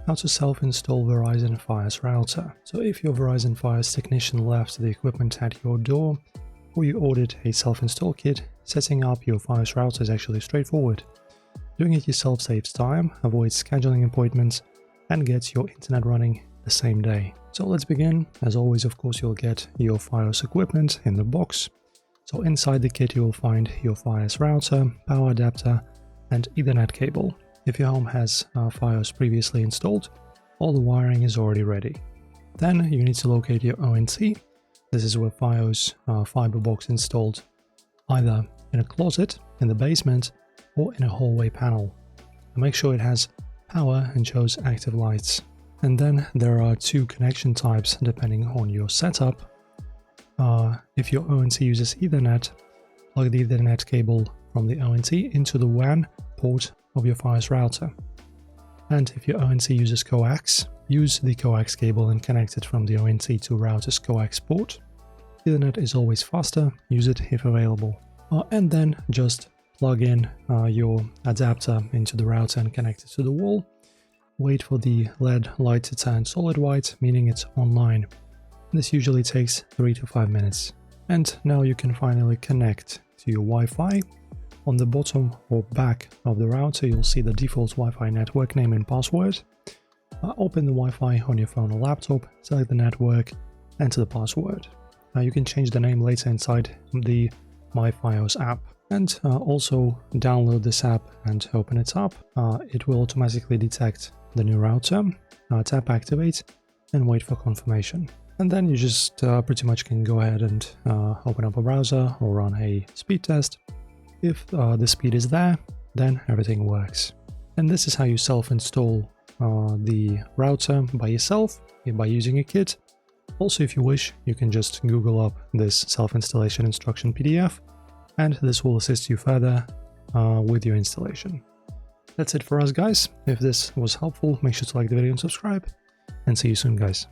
how to self-install Verizon FIOS router. So if your Verizon FIOS technician left the equipment at your door, or you ordered a self-install kit, setting up your FIOS router is actually straightforward. Doing it yourself saves time, avoids scheduling appointments, and gets your internet running the same day. So let's begin. As always, of course, you'll get your FIOS equipment in the box. So inside the kit you will find your FIOS router, power adapter, and Ethernet cable. If your home has FIOS previously installed, all the wiring is already ready. Then you need to locate your ONT. This is where FIOS fiber box installed, either in a closet, in the basement, or in a hallway panel. Make sure it has power and shows active lights. And then there are two connection types depending on your setup. If your ONT uses Ethernet, plug the Ethernet cable from the ONT into the WAN port of your FIOS router. And if your ONT uses coax, use the coax cable and connect it from the ONT to router's coax port. Ethernet is always faster, use it if available. And then just plug in your adapter into the router and connect it to the wall. Wait for the LED light to turn solid white, meaning it's online. This usually takes 3 to 5 minutes. And now you can finally connect to your Wi-Fi. On the bottom or back of the router, you'll see the default Wi-Fi network name and password. Open the Wi-Fi on your phone or laptop, select the network, enter the password. You can change the name later inside the My FIOS app. And also download this app and open it up. It will automatically detect the new router, tap activate, and wait for confirmation. And then you just pretty much can go ahead and open up a browser or run a speed test. If the speed is there, then everything works. And this is how you self-install the router by yourself, by using a kit. Also, if you wish, you can just Google up this self-installation instruction PDF, and this will assist you further with your installation. That's it for us, guys. If this was helpful, make sure to like the video and subscribe, and see you soon, guys.